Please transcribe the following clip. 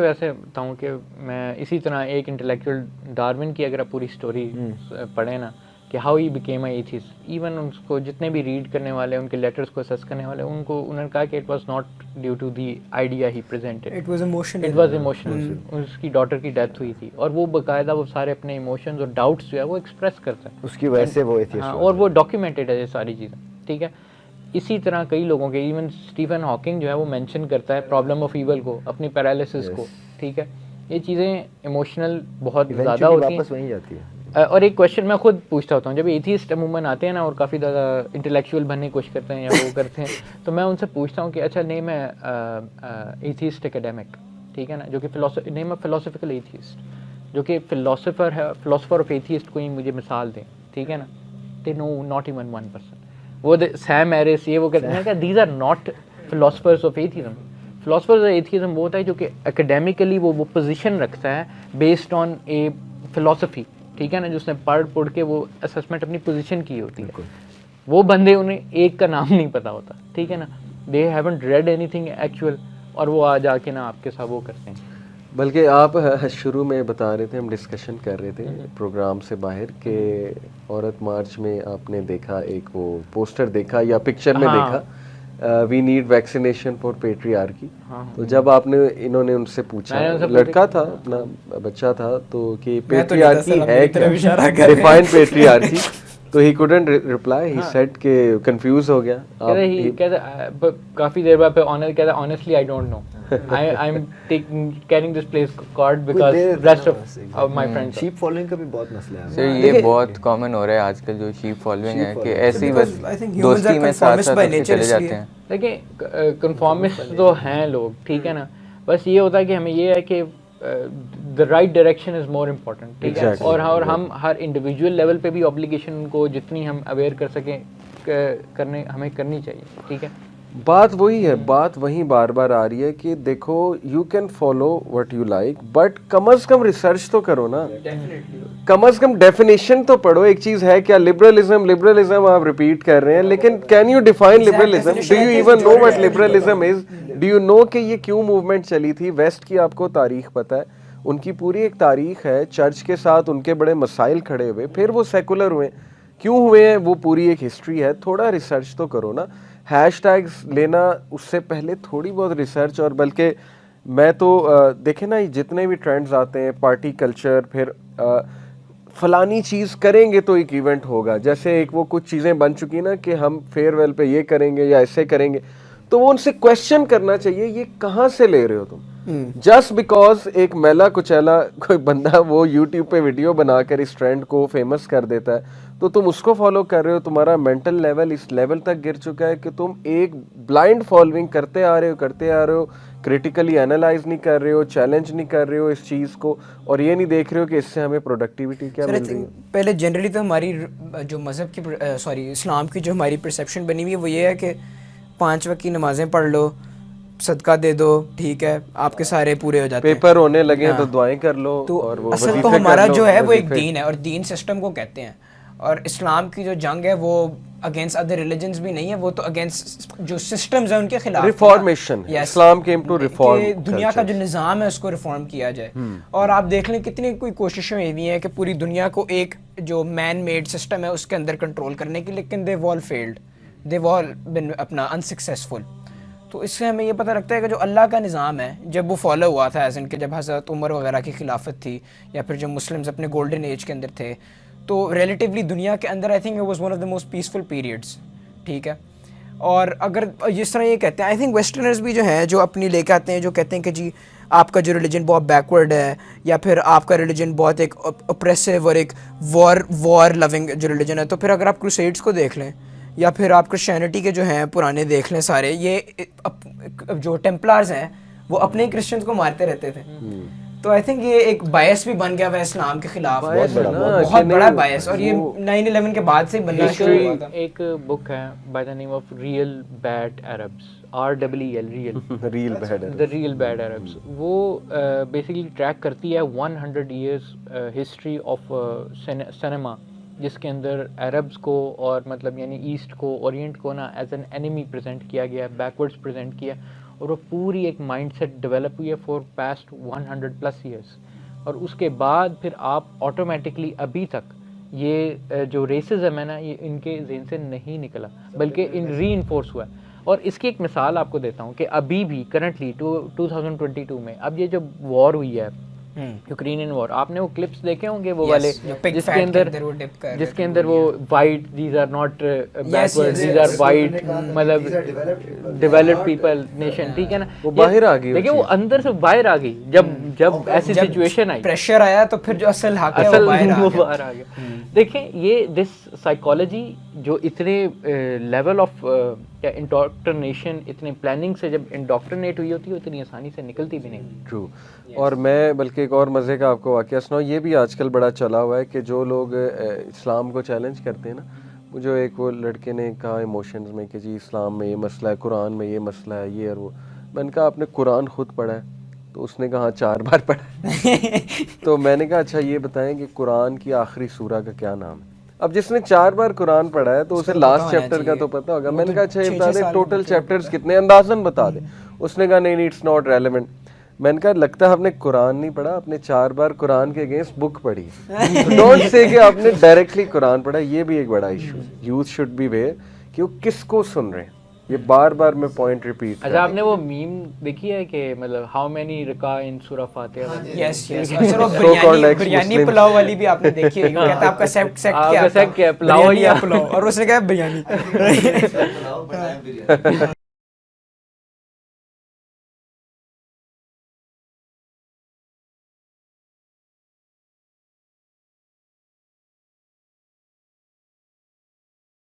ویسے بتاؤں کہ میں اسی طرح ایک انٹلیکچوئل ڈارون کی اگر آپ پوری سٹوری پڑھیں نا کہ how he became a atheist, even in کو جتنے بھی ریڈ کرنے والے ان کے لیٹرز کو اسیس کرنے والے انہوں نے کہا کہ it was not due to the idea he presented, it was emotional. اس کی ڈاٹر کی ڈیتھ ہوئی تھی اور وہ باقاعدہ وہ سارے اپنے ایموشنز اور ڈاؤٹس جو ہے وہ ایکسپریس کرتا ہے، اس کی وجہ سے وہ ایتھیسٹ اور وہ ڈاکیومنٹڈ ہے یہ ساری چیزیں. ٹھیک ہے، اسی طرح کئی لوگوں کے، ایون اسٹیفن ہاکنگ جو ہے وہ مینشن کرتا ہے پرابلم آف ایول کو، اپنی پیرالسس کو. ٹھیک ہے، یہ چیزیں ایموشنل بہت زیادہ ہوتی ہیں، واپس وہیں جاتی ہے. اور ایک کویشچن میں خود پوچھتا ہوتا ہوں جب ایتھیسٹ عموماً آتے ہیں نا اور کافی زیادہ انٹلیکچوئل بننے کی کوشش کرتے ہیں یا وہ کرتے ہیں تو میں ان سے پوچھتا ہوں کہ اچھا نیم ہے ایتھیسٹ اکیڈیمک، ٹھیک ہے نا، جو کہ نیم ہے فلاسفیکل ایتھیسٹ، جو کہ فلاسفر ہے، فلاسفر آف ایتھیسٹ کوئی مجھے مثال دیں. ٹھیک ہے نا، دے نو ناٹ ایون 1%. وہ سیم ایرس یہ وہ کہتے ہیں کہ these are not philosophers of atheism. Philosophers of atheism وہ ہوتا ہے جو کہ اکیڈیمکلی وہ پوزیشن رکھتا ہے بیسڈ آن اے فلاسفی. ٹھیک ہے نا، جو اس نے پڑھ کے وہ اسسمنٹ اپنی پوزیشن کی ہوتی ہے. وہ بندے انہیں ایک کا نام نہیں پتا ہوتا. ٹھیک ہے نا، they haven't read anything actual, اور وہ آ جا کے نا آپ کے ساتھ وہ کرتے ہیں. بلکہ آپ شروع میں بتا رہے تھے، ہم ڈسکشن کر رہے تھے پروگرام سے باہر کہ عورت مارچ میں آپ نے دیکھا ایک وہ پوسٹر دیکھا یا پکچر میں دیکھا we need vaccination for patriarchy. تو جب آپ نے انہوں نے ان سے پوچھا، لڑکا تھا اپنا بچہ تھا، تو کہ پیٹریارکی ہے کیا، ڈیفائن پیٹریارکی، تو he couldn't reply, he said کہ کنفیوز ہو گیا. کافی دیر بعد کہتا honestly I don't know, I am caring this place card because rest of my friends. Sheep following کا بھی بہت مسئلہ ہے. سر یہ بہت کامن ہو رہا ہے آج کل جو شیپ فالوئنگ ہے کہ ایسی بس دوستی میں ساتھ ساتھ چلے جاتے ہیں. دیکھیں کنفارمسٹ تو ہیں لوگ، ٹھیک ہے نا، بس یہ ہوتا ہے کہ ہمیں یہ ہے کہ the right direction is more important. ٹھیک ہے، اور ہم ہر انڈیویجول لیول پہ بھی اوبلیگیشن کو جتنی ہم اویئر کر سکیں کرنے ہمیں کرنی چاہیے. ٹھیک ہے، بات وہی ہے، بات وہیں بار بار آ رہی ہے کہ دیکھو you can follow what you like, but come is come research تو کرو نا، کم از کم ڈیفینیشن تو پڑھو. ایک چیز ہے کیا لبرلزم آپ ریپیٹ کر رہے ہیں، لیکن can you define liberalism? Do you even know what liberalism is? Do you know کہ یہ کیوں موومنٹ چلی تھی؟ ویسٹ کی آپ کو تاریخ پتہ ہے، ان کی پوری ایک تاریخ ہے، چرچ کے ساتھ ان کے بڑے مسائل کھڑے ہوئے، پھر وہ سیکولر ہوئے، کیوں ہوئے ہیں وہ پوری ایک ہسٹری ہے. تھوڑا ریسرچ تو کرو نا. ہیش ٹیگز لینا اس سے پہلے تھوڑی بہت ریسرچ. اور بلکہ میں تو دیکھیں نا جتنے بھی ٹرینڈز آتے ہیں، پارٹی کلچر، پھر فلانی چیز کریں گے تو ایک ایونٹ ہوگا، جیسے ایک وہ کچھ چیزیں بن چکی نا کہ ہم فیئر ویل پہ یہ کریں گے یا ایسے کریں گے، تو وہ ان سے کویشچن کرنا چاہیے یہ کہاں سے لے رہے ہو تم. جسٹ بیکاز ایک میلا کچیلا کوئی بندہ وہ یوٹیوب پہ ویڈیو بنا کر اس ٹرینڈ کو فیمس کر دیتا ہے تو تم اس کو فالو کر رہے ہو. تمہارا مینٹل لیول اس لیول تک گر چکا ہے کہ تم ایک بلائنڈ فالوئنگ کرتے آ رہے ہو، کریٹیکلی اینالائز نہیں کر رہے ہو، چیلنج نہیں کر رہے ہو اس چیز کو، اور یہ نہیں دیکھ رہے ہو کہ اس سے ہمیں پروڈکٹیوٹی کیا مل رہی ہے. پہلے جنرلی تو ہماری جو مذہب کی اسلام کی جو ہماری پرسیپشن بنی ہوئی ہے وہ یہ ہے کہ 5 وقت کی نمازیں پڑھ لو، صدقہ دے دو، ٹھیک ہے، آپ کے سارے پورے ہو جاتے ہیں، پیپر ہونے لگے تو دعائیں کر لو. اور وہ اصل تو ہمارا جو ہے وہ ایک دین ہے اور دین سسٹم کو کہتے ہیں. اور اسلام کی جو جنگ ہے وہ اگینسٹ ادر ریلیجنز بھی نہیں ہے، وہ تو اگینسٹ جو سسٹمز ہیں ان کے خلاف. Reformation, Islam came to reform, دنیا کا جو نظام ہے اس کو ریفارم کیا جائے. اور آپ دیکھ لیں کتنی کوئی کوششیں ہوئی ہیں کہ پوری دنیا کو ایک جو مین میڈ سسٹم ہے اس کے اندر کنٹرول کرنے کی، لیکن دے آل فیلڈ، دے آل بن اپنا انسکسیسفل. تو اس سے ہمیں یہ پتہ لگتا ہے کہ جو اللہ کا نظام ہے جب وہ فالو ہوا تھا، ایز ان کہ جب حضرت عمر وغیرہ کی خلافت تھی یا پھر جب مسلمز اپنے گولڈن ایج کے اندر تھے، تو ریلیٹیولی دنیا کے اندر I think it was one of the most peaceful periods. ٹھیک ہے، اور اگر جس طرح یہ کہتے ہیں، آئی تھنک ویسٹرنرز بھی جو ہیں جو اپنی لے کے آتے ہیں، جو کہتے ہیں کہ جی آپ کا جو ریلیجن بہت بیکورڈ ہے یا پھر آپ کا ریلیجن بہت ایک اپریسو اور ایک وار لونگ جو ریلیجن ہے. تو پھر اگر آپ کروسیڈس کو دیکھ لیں یا پھر آپ کرسچینٹی کے جو ہیں پرانے دیکھ لیں سارے، یہ جو ٹیمپلرز ہیں وہ اپنے ہی کرسچنز کو مارتے رہتے تھے. تو آئی تھنک یہ ایک بائس بھی بن گیا ہوا ہے اسلام کے خلاف، بہت بڑا بائس، اور یہ 9/11 کے بعد سے بننا شروع ہوا تھا. ایک بک ہے by the name of real bad Arabs, REEL، real bad Arabs. وہ بیسیکلی ٹریک کرتی ہے 100 ایئرس ہسٹری آف سنیما، جس کے اندر عربس کو اور مطلب یعنی ایسٹ کو، اورینٹ کو نا ایز این اینیمی پریزنٹ کیا گیا، بیکورڈس پریزنٹ کیا. اور وہ پوری ایک مائنڈ سیٹ ڈیولپ ہوئی ہے فور پاسٹ 100+ ایئرس, اور اس کے بعد پھر آپ آٹومیٹکلی ابھی تک یہ جو ریسزم ہے نا یہ ان کے ذہن سے نہیں نکلا بلکہ ری انفورس ہوا ہے. اور اس کی ایک مثال آپ کو دیتا ہوں کہ ابھی بھی کرنٹلی 2022 میں اب یہ جو وار ہوئی ہے یوکرینین وار, آپ نے وہ کلپس دیکھے ہوں گے وہ والے جس کے اندر وہ white these are not backward these are white مطلب ڈیولپڈ پیپل نیشن, ٹھیک ہے نا, وہ باہر آ گئی, دیکھیں وہ اندر سے باہر آ گئی جب ایسی سچویشن آئی, پریشر آیا تو پھر جو اصل حق ہے وہ باہر آ گیا. دیکھیں یہ دس سائیکالوجی جو اتنے لیول آف انڈوکٹرنیشن اتنے پلاننگ سے جب انڈوکٹرنیٹ ہوئی ہوتی ہے اتنی آسانی سے نکلتی بھی نہیں. ٹرو. اور میں بلکہ ایک اور مزے کا آپ کو واقعہ سناؤں, یہ بھی آج کل بڑا چلا ہوا ہے کہ جو لوگ اسلام کو چیلنج کرتے ہیں نا, جو ایک وہ لڑکے نے کہا ایموشنز میں کہ جی اسلام میں یہ مسئلہ ہے, قرآن میں یہ مسئلہ ہے, یہ اور وہ. میں نے کہا آپ نے قرآن خود پڑھا ہے؟ تو اس نے کہا 4 بار پڑھا ہے. تو میں نے کہا اچھا یہ بتائیں کہ قرآن کی آخری سورہ کا کیا نام ہے؟ اب جس نے 4 بار قرآن پڑھا ہے تو اسے لاسٹ چیپٹر کا تو پتہ ہوگا. میں نے کہا اچھا یہ بتا دیں ٹوٹل چیپٹرز کتنے, اندازاً بتا دیں. اس نے کہا نہیں اٹس ناٹ ریلیونٹ. میں نے کہا لگتا ہے آپ نے قرآن نہیں پڑھا, آپ نے 4 بار قرآن کے اگینسٹ بک پڑھی. ڈونٹ سے کہ آپ نے ڈائریکٹلی قرآن پڑھا. یہ بھی ایک بڑا ایشو ہے. یوتھ شوڈ بی ویئر کہ وہ کس کو سن رہے ہیں. یہ بار بار میں پوائنٹ ریپیٹ. اچھا آپ نے وہ میم دیکھی ہے کہ مطلب ہاؤ مینی رکع ان سورہ فاتحہ؟ یس یس. سر وہ بریانی پلاؤ والی بھی آپ نے دیکھی ہے, کہتا ہے آپ کا سیکٹ کیا ہے, پلاؤ یا پلاؤ, اور اس نے کہا بریانی.